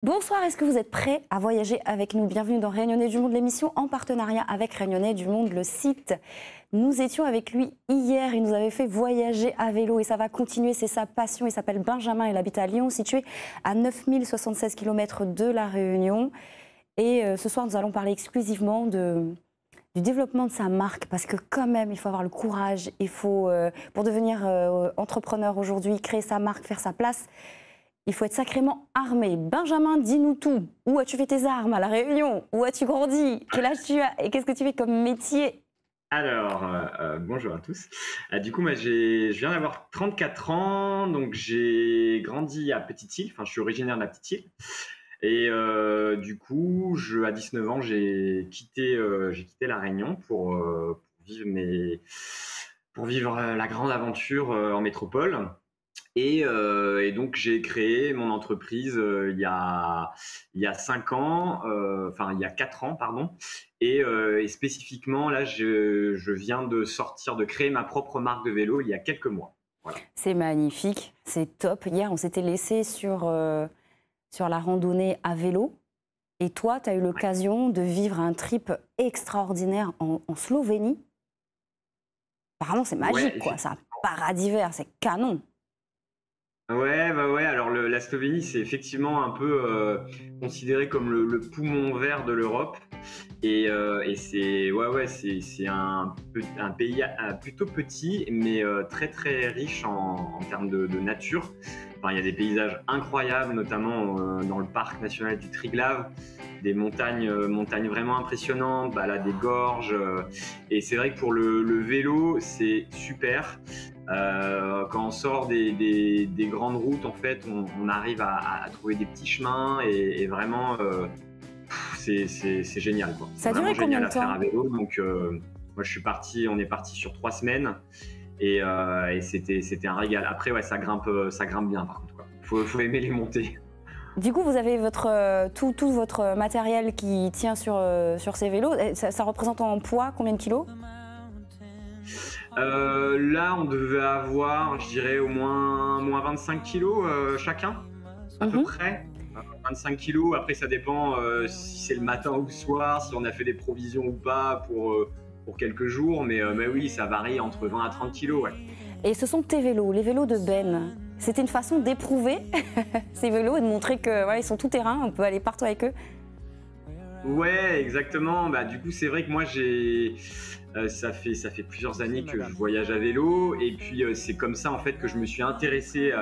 Bonsoir, est-ce que vous êtes prêts à voyager avec nous? Bienvenue dans Rayonner du Monde, l'émission en partenariat avec Rayonner du Monde, le site. Nous étions avec lui hier, il nous avait fait voyager à vélo et ça va continuer, c'est sa passion. Il s'appelle Benjamin, il habite à Lyon, situé à 9076 km de La Réunion. Et ce soir, nous allons parler exclusivement du développement de sa marque, parce que quand même, il faut avoir le courage, il faut, pour devenir entrepreneur aujourd'hui, créer sa marque, faire sa place, il faut être sacrément armé. Benjamin, dis-nous tout. Où as-tu fait tes armes à La Réunion? Où as-tu grandi? Quel âge tu as? Et qu'est-ce que tu fais comme métier? Alors, bonjour à tous. Du coup, moi, je viens d'avoir 34 ans, donc j'ai grandi à Petite-Île, enfin, je suis originaire de la Petite-Île. Et du coup, à 19 ans, j'ai quitté La Réunion pour vivre la grande aventure en métropole. Et donc, j'ai créé mon entreprise il y a 5 ans, enfin, il y a 4 ans, pardon. Et spécifiquement, là, je viens de créer ma propre marque de vélo il y a quelques mois. Voilà. C'est magnifique, c'est top. Hier, on s'était laissé sur la randonnée à vélo. Et toi, tu as eu l'occasion de vivre un trip extraordinaire en Slovénie. Apparemment, c'est magique, quoi. C'est un paradis vert, c'est canon. Ouais, bah ouais. Alors la Slovénie, c'est effectivement un peu considéré comme le poumon vert de l'Europe, et c'est un pays plutôt petit, mais très très riche en termes de nature. Enfin, il y a des paysages incroyables, notamment dans le parc national du Triglav, des montagnes vraiment impressionnantes, bah là, des gorges. Et c'est vrai que pour le vélo, c'est super. Quand on sort des grandes routes, en fait, on arrive à trouver des petits chemins, et vraiment, c'est génial, quoi. Ça a Vraiment duré combien génial de à faire temps? à vélo. Donc, moi, on est parti sur 3 semaines, et c'était un régal. Après, ouais, ça grimpe bien, par contre, quoi. Faut aimer les montées. Du coup, vous avez tout votre matériel qui tient sur ces vélos. Et ça représente en poids combien de kilos? Là, on devait avoir, je dirais, au moins 25 kilos chacun, à peu Mhm. près. 25 kilos. Après, ça dépend si c'est le matin ou le soir, si on a fait des provisions ou pas pour quelques jours. Mais oui, ça varie entre 20 à 30 kilos. Ouais. Et ce sont tes vélos, les vélos de Ben. C'était une façon d'éprouver ces vélos et de montrer que voilà, ils sont tout terrain, on peut aller partout avec eux. Ouais, exactement. Bah, du coup, c'est vrai que moi, ça fait plusieurs années que je voyage à vélo, et puis c'est comme ça en fait que je me suis intéressé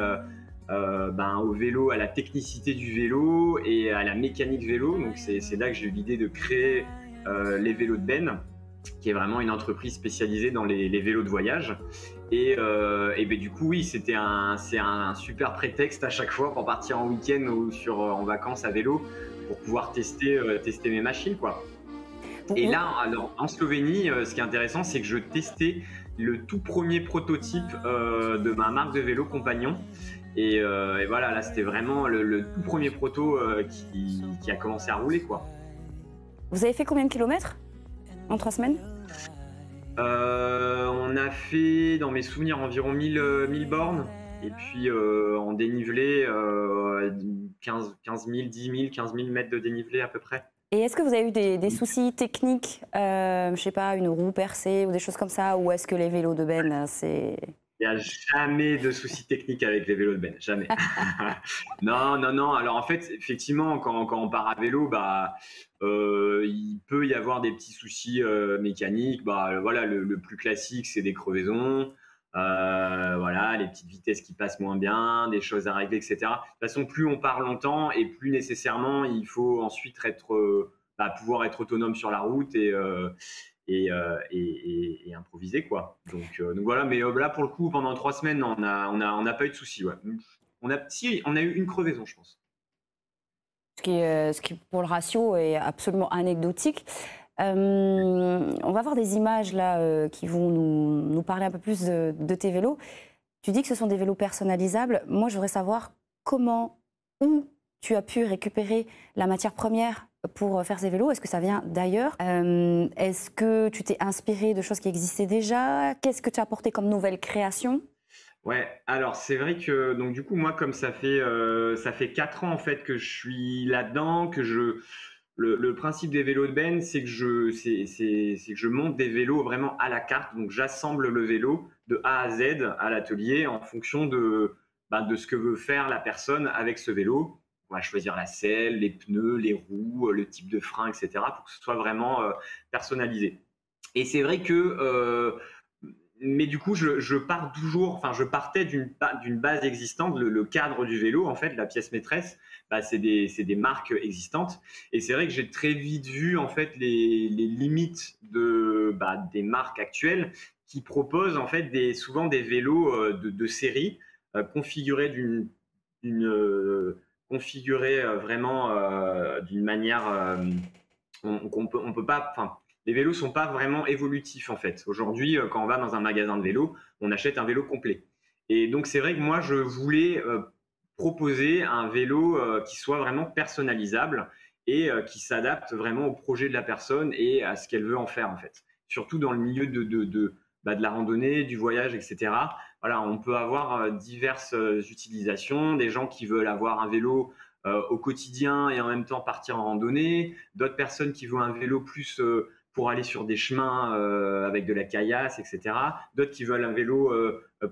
au vélo, à la technicité du vélo et à la mécanique vélo. Donc c'est là que j'ai eu l'idée de créer les vélos de Ben, qui est vraiment une entreprise spécialisée dans les vélos de voyage. Et ben, du coup, oui, c'est un super prétexte à chaque fois pour partir en week-end ou en vacances à vélo, pour pouvoir tester mes machines, quoi. Et là, alors, en Slovénie, ce qui est intéressant, c'est que je testais le tout premier prototype de ma marque de vélo Compagnon. Et voilà, là, c'était vraiment le tout premier proto qui a commencé à rouler, quoi. Vous avez fait combien de kilomètres en 3 semaines? On a fait, dans mes souvenirs, environ 1000 bornes. Et puis en dénivelé, 15 000, 10 000, 15 000 mètres de dénivelé à peu près. Et est-ce que vous avez eu des soucis techniques, je sais pas, une roue percée ou des choses comme ça, ou est-ce que les vélos de Ben, c'est... Il n'y a jamais de soucis techniques avec les vélos de Ben, jamais. Non, non, non. Alors en fait, effectivement, quand on part à vélo, bah, il peut y avoir des petits soucis mécaniques. Bah, voilà, le plus classique, c'est des crevaisons. Voilà, les petites vitesses qui passent moins bien, des choses à régler, etc. De toute façon, plus on part longtemps, et plus nécessairement il faut ensuite pouvoir être autonome sur la route, et improviser, quoi. Donc voilà, mais là pour le coup, pendant 3 semaines, on n'a pas eu de soucis. Ouais. On a eu une crevaison, je pense. Ce qui, pour le ratio, est absolument anecdotique. On va voir des images là qui vont nous parler un peu plus de tes vélos. Tu dis que ce sont des vélos personnalisables. Moi, je voudrais savoir comment, où tu as pu récupérer la matière première pour faire ces vélos. Est-ce que ça vient d'ailleurs? Est-ce que tu t'es inspiré de choses qui existaient déjà? Qu'est-ce que tu as apporté comme nouvelle création? Ouais, alors c'est vrai que donc du coup moi comme ça fait 4 ans en fait que je suis là-dedans, que le principe des vélos de Ben, c'est que c'est que je monte des vélos vraiment à la carte, donc j'assemble le vélo de A à Z à l'atelier en fonction de ce que veut faire la personne avec ce vélo. On va choisir la selle, les pneus, les roues, le type de frein, etc. pour que ce soit vraiment personnalisé. Et c'est vrai que mais du coup, je pars toujours, enfin, je partais d'une base existante, le cadre du vélo, en fait, la pièce maîtresse, bah, c'est des marques existantes. Et c'est vrai que j'ai très vite vu, en fait, les limites des marques actuelles qui proposent, en fait, souvent des vélos de série configurés d'une, configurés vraiment d'une manière on peut pas, enfin, les vélos sont pas vraiment évolutifs en fait. Aujourd'hui, quand on va dans un magasin de vélo, on achète un vélo complet. Et donc c'est vrai que moi je voulais proposer un vélo qui soit vraiment personnalisable et qui s'adapte vraiment au projet de la personne et à ce qu'elle veut en faire en fait. Surtout dans le milieu de la randonnée, du voyage, etc. Voilà, on peut avoir diverses utilisations, des gens qui veulent avoir un vélo au quotidien et en même temps partir en randonnée, d'autres personnes qui veulent un vélo plus pour aller sur des chemins avec de la caillasse, etc. D'autres qui veulent un vélo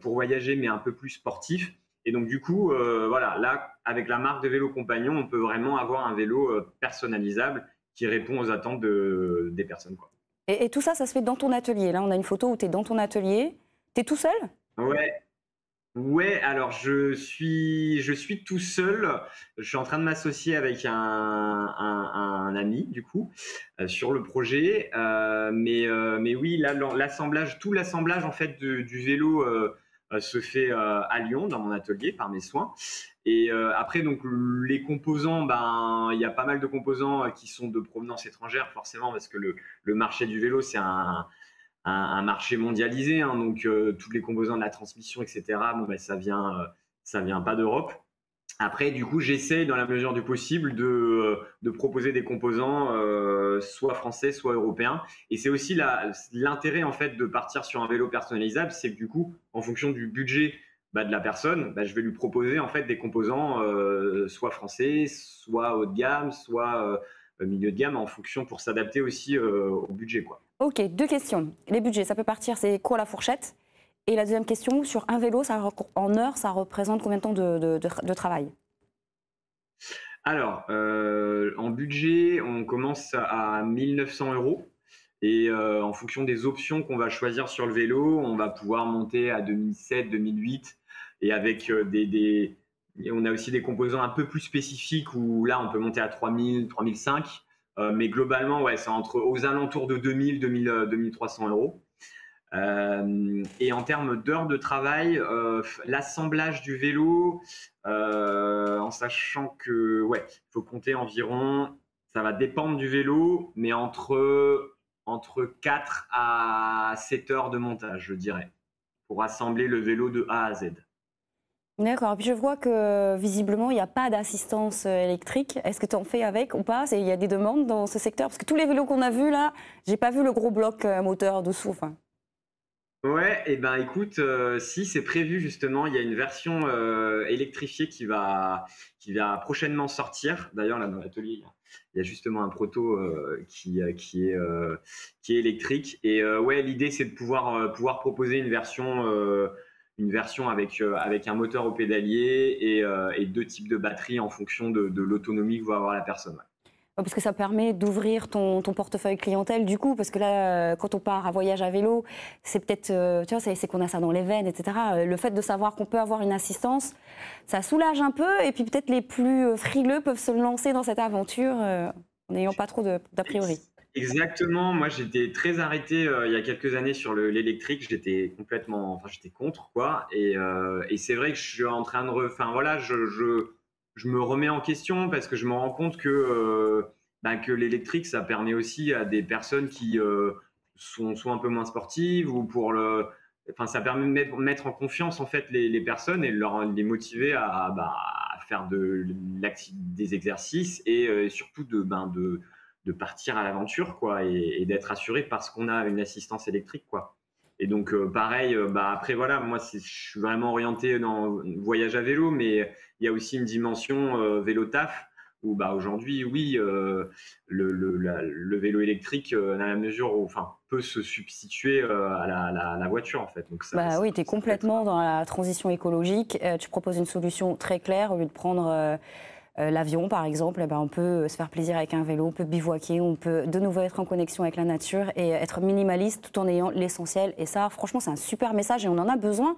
pour voyager mais un peu plus sportif. Et donc du coup, voilà, là, avec la marque de vélo compagnon, on peut vraiment avoir un vélo personnalisable qui répond aux attentes des personnes, quoi. Et tout ça, ça se fait dans ton atelier. Là, on a une photo où tu es dans ton atelier. Tu es tout seul? Ouais, ouais, alors je suis tout seul. Je suis en train de m'associer avec un ami, du coup, sur le projet. Mais oui, là, tout l'assemblage en fait du vélo se fait à Lyon, dans mon atelier, par mes soins. Et après, donc les composants, ben, il y a pas mal de composants qui sont de provenance étrangère, forcément, parce que le marché du vélo, c'est un marché mondialisé, hein, donc tous les composants de la transmission, etc. Bon, ben, ça vient pas d'Europe. Après, du coup, j'essaie dans la mesure du possible de proposer des composants soit français, soit européens. Et c'est aussi l'intérêt en fait de partir sur un vélo personnalisable, c'est que du coup, en fonction du budget de la personne, je vais lui proposer en fait des composants soit français, soit haut de gamme, soit milieu de gamme, en fonction pour s'adapter aussi au budget, quoi. Ok, deux questions. Les budgets, ça peut partir, c'est quoi la fourchette? Et la deuxième question, sur un vélo, en heure, ça représente combien de temps de travail? Alors, en budget, on commence à 1 900 € et en fonction des options qu'on va choisir sur le vélo, on va pouvoir monter à 2007, 2008 et avec on a aussi des composants un peu plus spécifiques où là, on peut monter à 3000, 3005. Mais globalement, ouais, c'est aux alentours de 2000, 2300 €. Et en termes d'heures de travail, l'assemblage du vélo, en sachant que ouais, il faut compter environ, ça va dépendre du vélo, mais entre 4 à 7 heures de montage, je dirais, pour assembler le vélo de A à Z. D'accord. Et puis je vois que visiblement, il n'y a pas d'assistance électrique. Est-ce que tu en fais avec ou pas? Il y a des demandes dans ce secteur? Parce que tous les vélos qu'on a vus là, j'ai pas vu le gros bloc moteur dessous. Enfin. Ouais, et ben écoute, si c'est prévu justement, il y a une version électrifiée qui va prochainement sortir. D'ailleurs, là dans l'atelier, il y a justement un proto qui est électrique. Et ouais, l'idée c'est de pouvoir proposer une version avec un moteur au pédalier et deux types de batteries en fonction de l'autonomie que va avoir la personne. Ouais. Parce que ça permet d'ouvrir ton portefeuille clientèle du coup, parce que là, quand on part à voyage à vélo, c'est peut-être, tu vois, c'est qu'on a ça dans les veines, etc. Le fait de savoir qu'on peut avoir une assistance, ça soulage un peu, et puis peut-être les plus frileux peuvent se lancer dans cette aventure en n'ayant pas trop d'a priori. Exactement, moi j'étais très arrêté il y a quelques années sur l'électrique, j'étais contre quoi, et c'est vrai que je suis en train enfin voilà, je me remets en question parce que je me rends compte que l'électrique ça permet aussi à des personnes qui sont un peu moins sportives ou enfin ça permet de mettre en confiance en fait les personnes et les motiver à faire des exercices et surtout de partir à l'aventure quoi et d'être assuré parce qu'on a une assistance électrique quoi. Et donc, pareil, après, voilà, moi, je suis vraiment orienté dans le voyage à vélo, mais il y a aussi une dimension vélo taf, où aujourd'hui, oui, le vélo électrique, dans la mesure où, enfin, peut se substituer à la voiture, en fait. Donc, oui, tu es complètement dans la transition écologique. Tu proposes une solution très claire. Au lieu de prendre l'avion, par exemple, on peut se faire plaisir avec un vélo, on peut bivouaquer, on peut de nouveau être en connexion avec la nature et être minimaliste tout en ayant l'essentiel. Et ça, franchement, c'est un super message et on en a besoin.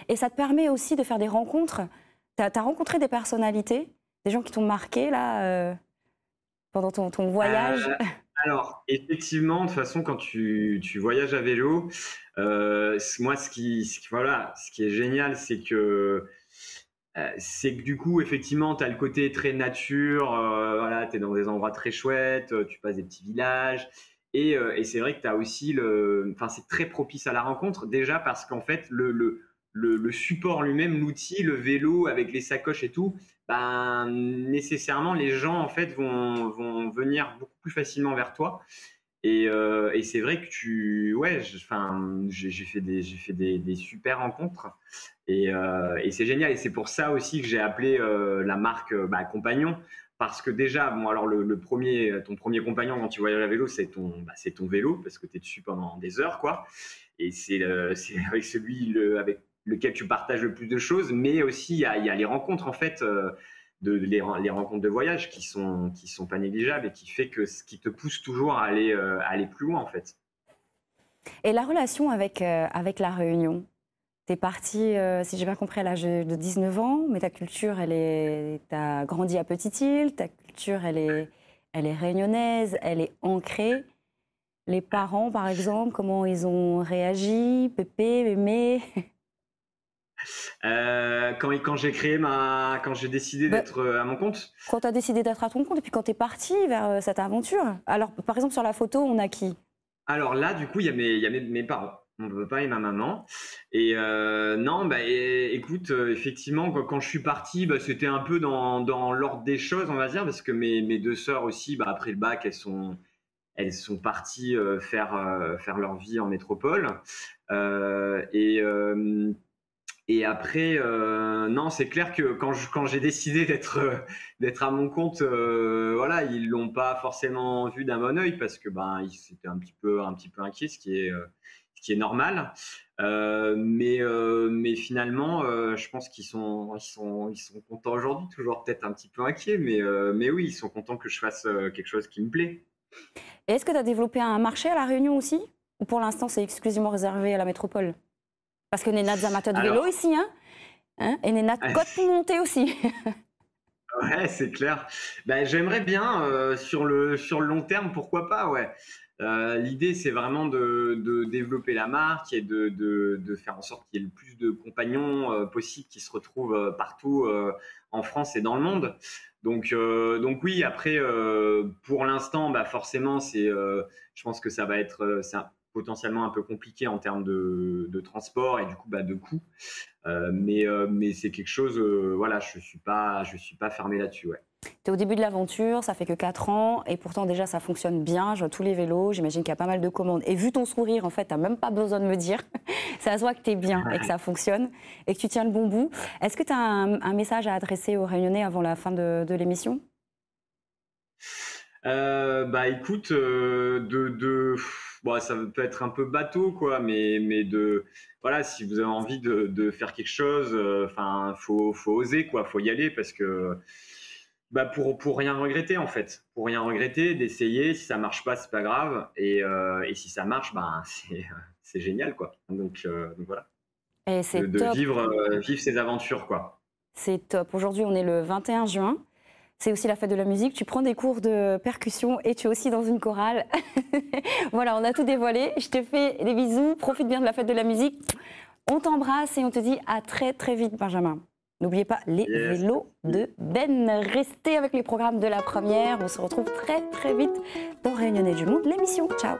Et ça te permet aussi de faire des rencontres. Tu as rencontré des personnalités, des gens qui t'ont marqué là pendant ton voyage? Alors, effectivement, de toute façon, quand tu voyages à vélo, moi, ce qui est génial, c'est que du coup, effectivement, tu as le côté très nature, voilà, tu es dans des endroits très chouettes, tu passes des petits villages. Et c'est vrai que tu as aussi enfin, c'est très propice à la rencontre, déjà parce qu'en fait, le support lui-même, l'outil, le vélo avec les sacoches et tout, nécessairement, les gens en fait vont venir beaucoup plus facilement vers toi. Et c'est vrai que j'ai fait des super rencontres et c'est génial. Et c'est pour ça aussi que j'ai appelé la marque Compagnon. Parce que déjà, bon, alors ton premier compagnon quand tu voyages à vélo, c'est ton vélo, parce que tu es dessus pendant des heures, quoi. Et c'est avec celui avec lequel tu partages le plus de choses, mais aussi il y a les rencontres, en fait, les rencontres de voyage qui sont pas négligeables et qui fait que ce qui te pousse toujours à aller plus loin, en fait. Et la relation avec La Réunion? Tu es parti, si j'ai bien compris, à l'âge de 19 ans, mais ta culture, t'as grandi à Petite-Île, ta culture, elle est réunionnaise, elle est ancrée. Les parents, par exemple, comment ils ont réagi? Pépé, Mémé? Quand j'ai décidé d'être à mon compte. Quand tu as décidé d'être à ton compte et puis quand tu es parti vers cette aventure. Alors, par exemple, sur la photo, on a qui? Alors là, du coup, il y a mes parents, mon papa et ma maman. Et non, écoute, effectivement, quand je suis parti, c'était un peu dans l'ordre des choses, on va dire, parce que mes deux sœurs aussi, après le bac, elles sont parties faire leur vie en métropole. Et après, non, c'est clair que quand j'ai décidé d'être à mon compte, voilà, ils l'ont pas forcément vu d'un bon œil parce que ils étaient un petit peu inquiets, ce qui est normal. Mais finalement, je pense qu'ils sont contents aujourd'hui, toujours peut-être un petit peu inquiets, mais oui, ils sont contents que je fasse quelque chose qui me plaît. Et est-ce que tu as développé un marché à La Réunion aussi? Ou pour l'instant, c'est exclusivement réservé à la métropole? Parce que Nénat amateur de vélo ici, hein, et Nénat côte pour monter aussi. Ouais, c'est clair. J'aimerais bien, sur le long terme, pourquoi pas, ouais. L'idée, c'est vraiment de développer la marque et de faire en sorte qu'il y ait le plus de compagnons possible qui se retrouvent partout en France et dans le monde. Donc oui, après, pour l'instant, forcément, je pense que ça va être potentiellement un peu compliqué en termes de transport et du coup de coûts. Mais c'est quelque chose, voilà, je suis pas fermé là-dessus, ouais. Tu es au début de l'aventure, ça fait que 4 ans et pourtant déjà ça fonctionne bien, je vois tous les vélos, j'imagine qu'il y a pas mal de commandes. Et vu ton sourire, en fait, tu n'as même pas besoin de me dire, ça se voit que tu es bien et que ça fonctionne et que tu tiens le bon bout. Est-ce que tu as un message à adresser aux Réunionnais avant la fin de l'émission? Écoute, ça peut être un peu bateau, quoi, mais voilà, si vous avez envie de faire quelque chose, faut oser, quoi, faut y aller parce que pour rien regretter, en fait, pour rien regretter, d'essayer. Si ça marche pas, c'est pas grave, et si ça marche, c'est génial, quoi. Donc voilà. Et c'est de vivre ces aventures, quoi. C'est top. Aujourd'hui, on est le 21 juin. C'est aussi la fête de la musique. Tu prends des cours de percussion et tu es aussi dans une chorale. Voilà, on a tout dévoilé. Je te fais des bisous. Profite bien de la fête de la musique. On t'embrasse et on te dit à très très vite, Benjamin. N'oubliez pas les vélos de Ben. Restez avec les programmes de la première. On se retrouve très très vite dans Réunionnais du Monde, l'émission. Ciao.